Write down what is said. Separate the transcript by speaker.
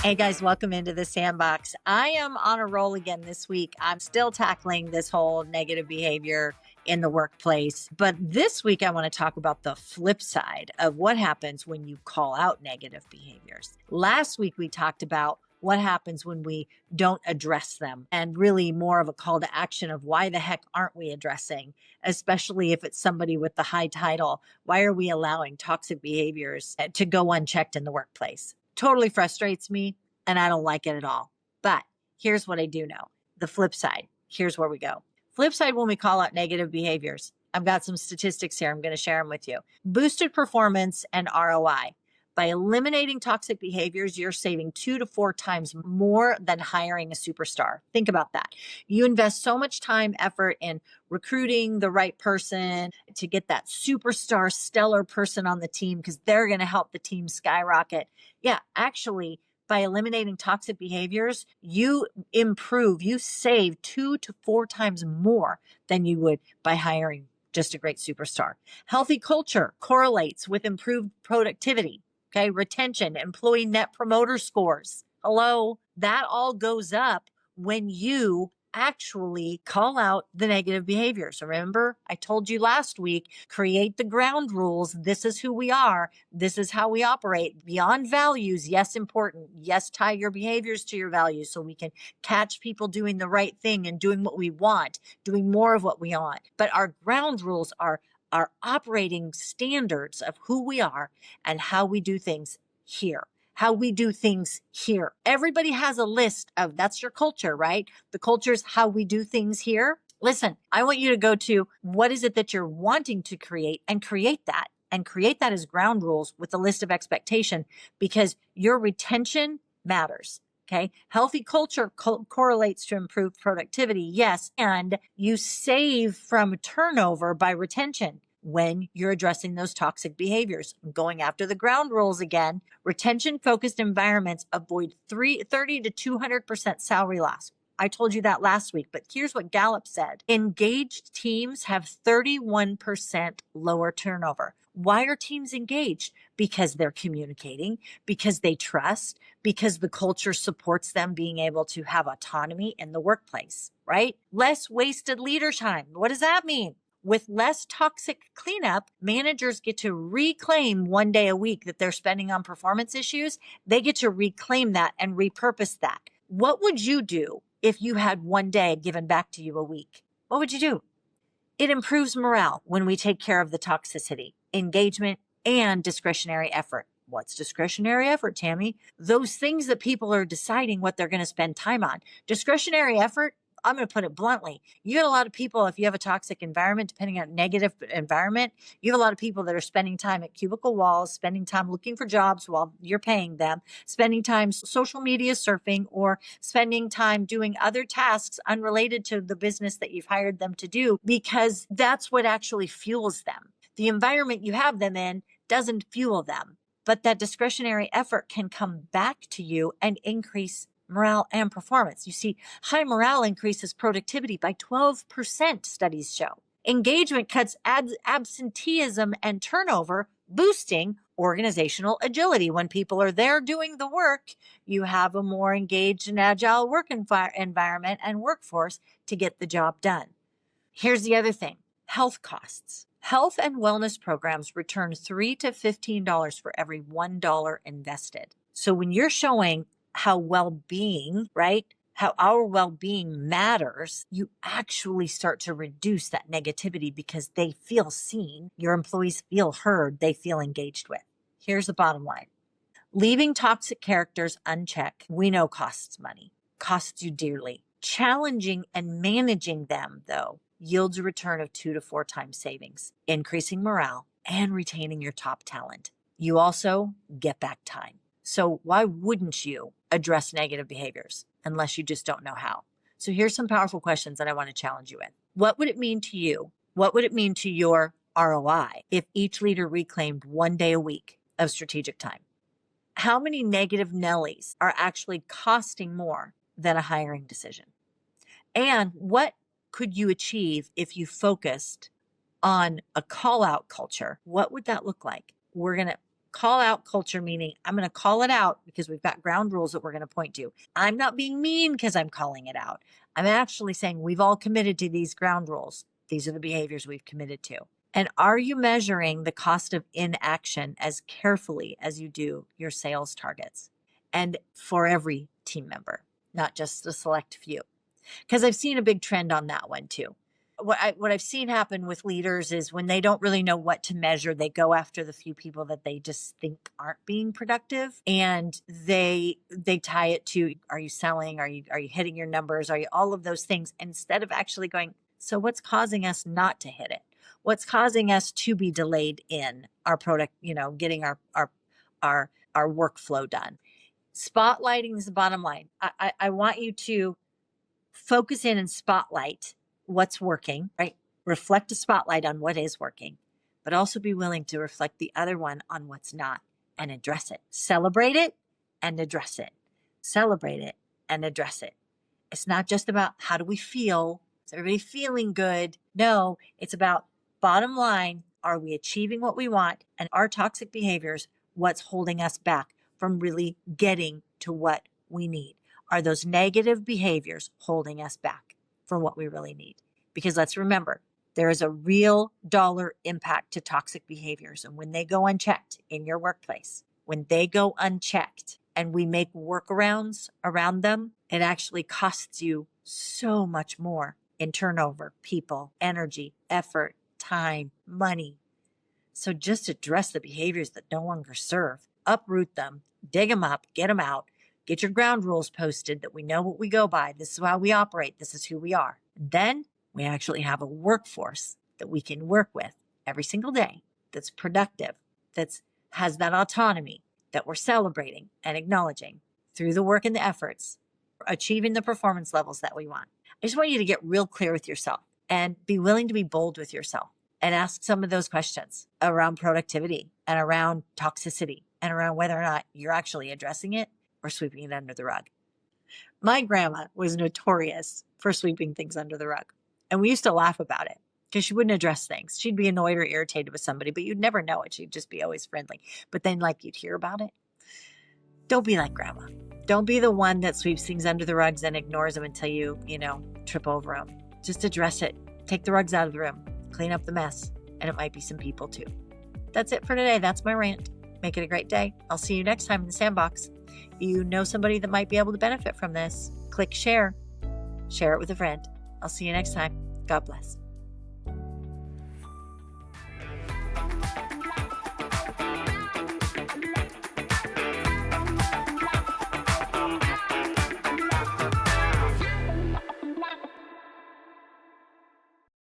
Speaker 1: Hey guys, welcome into the sandbox. I am on a roll again this week. I'm still tackling this whole negative behavior in the workplace. But this week, I want to talk about the flip side of what happens when you call out negative behaviors. Last week, we talked about what happens when we don't address them, and really more of a call to action of why the heck aren't we addressing, especially if it's somebody with the high title. Why are we allowing toxic behaviors to go unchecked in the workplace? Totally frustrates me and I don't like it at all. But here's what I do know. The flip side, here's where we go. Flip side, when we call out negative behaviors, I've got some statistics here. I'm going to share them with you. Boosted performance and ROI. By eliminating toxic behaviors, you're saving 2 to 4 times more than hiring a superstar. Think about that. You invest so much time, effort in recruiting the right person to get that superstar, stellar person on the team because they're going to help the team skyrocket. Yeah, actually, by eliminating toxic behaviors, you save 2 to 4 times more than you would by hiring just a great superstar. Healthy culture correlates with improved productivity. Okay, retention, employee net promoter scores. Hello, that all goes up when you actually call out the negative behaviors. Remember, I told you last week, create the ground rules. This is who we are. This is how we operate. Beyond values, yes, important. Yes, tie your behaviors to your values so we can catch people doing the right thing and doing what we want, doing more of what we want. But our ground rules are our operating standards of who we are and how we do things here. How we do things here. Everybody has a list of that's your culture, right? The culture is how we do things here. Listen, I want you to go to what is it that you're wanting to create and create that. And create that as ground rules with a list of expectation because your retention matters. Okay. Healthy culture correlates to improved productivity. Yes. And you save from turnover by retention when you're addressing those toxic behaviors. Going after the ground rules again, retention focused environments avoid 30 to 200% salary loss. I told you that last week, but here's what Gallup said. Engaged teams have 31% lower turnover. Why are teams engaged? Because they're communicating, because they trust, because the culture supports them being able to have autonomy in the workplace, right? Less wasted leader time. What does that mean? With less toxic cleanup, managers get to reclaim 1 day a week that they're spending on performance issues. They get to reclaim that and repurpose that. What would you do if you had 1 day given back to you a week? What would you do? It improves morale when we take care of the toxicity, engagement, and discretionary effort. What's discretionary effort, Tammy? Those things that people are deciding what they're going to spend time on. Discretionary effort, I'm going to put it bluntly. You get a lot of people, if you have a toxic environment, depending on negative environment, you have a lot of people that are spending time at cubicle walls, spending time looking for jobs while you're paying them, spending time social media surfing, or spending time doing other tasks unrelated to the business that you've hired them to do, because that's what actually fuels them. The environment you have them in doesn't fuel them, but that discretionary effort can come back to you and increase morale and performance. You see, high morale increases productivity by 12%, studies show. Engagement cuts absenteeism and turnover, boosting organizational agility. When people are there doing the work, you have a more engaged and agile work environment and workforce to get the job done. Here's the other thing, health costs. Health and wellness programs return $3 to $15 for every $1 invested. So when you're showing how well-being, right? How our well-being matters, you actually start to reduce that negativity because they feel seen. Your employees feel heard. They feel engaged with. Here's the bottom line. Leaving toxic characters unchecked, we know costs money, costs you dearly. Challenging and managing them, though, yields a return of 2 to 4 times savings, increasing morale and retaining your top talent. You also get back time. So why wouldn't you address negative behaviors unless you just don't know how? So here's some powerful questions that I want to challenge you with. What would it mean to you? What would it mean to your ROI if each leader reclaimed 1 day a week of strategic time? How many negative Nellies are actually costing more than a hiring decision? And what could you achieve if you focused on a call out culture? What would that look like? We're going to Call out culture, meaning I'm going to call it out because we've got ground rules that we're going to point to. I'm not being mean because I'm calling it out. I'm actually saying we've all committed to these ground rules. These are the behaviors we've committed to. And are you measuring the cost of inaction as carefully as you do your sales targets? And for every team member, not just a select few. Because I've seen a big trend on that one too. What I've seen happen with leaders is when they don't really know what to measure, they go after the few people that they just think aren't being productive, and they tie it to, are you selling? Are you hitting your numbers? Are you all of those things, instead of actually going, so what's causing us not to hit it? What's causing us to be delayed in our product, getting our workflow done? Spotlighting is the bottom line. I want you to focus in and spotlight what's working, right? Reflect a spotlight on what is working, but also be willing to reflect the other one on what's not and address it. Celebrate it and address it. Celebrate it and address it. It's not just about how do we feel? Is everybody feeling good? No, it's about bottom line. Are we achieving what we want? And our toxic behaviors, what's holding us back from really getting to what we need? Are those negative behaviors holding us back from what we really need? Because let's remember, there is a real dollar impact to toxic behaviors. And when they go unchecked in your workplace, when they go unchecked and we make workarounds around them, it actually costs you so much more in turnover, people, energy, effort, time, money. So just address the behaviors that no longer serve, uproot them, dig them up, get them out. Get your ground rules posted that we know what we go by. This is how we operate. This is who we are. And then we actually have a workforce that we can work with every single day that's productive, that has that autonomy that we're celebrating and acknowledging through the work and the efforts, achieving the performance levels that we want. I just want you to get real clear with yourself and be willing to be bold with yourself and ask some of those questions around productivity and around toxicity and around whether or not you're actually addressing it or sweeping it under the rug. My grandma was notorious for sweeping things under the rug. And we used to laugh about it because she wouldn't address things. She'd be annoyed or irritated with somebody, but you'd never know it. She'd just be always friendly. But then you'd hear about it. Don't be like grandma. Don't be the one that sweeps things under the rugs and ignores them until you trip over them. Just address it. Take the rugs out of the room. Clean up the mess. And it might be some people too. That's it for today. That's my rant. Make it a great day. I'll see you next time in the sandbox. You know somebody that might be able to benefit from this. Click share. Share it with a friend. I'll see you next time. God bless.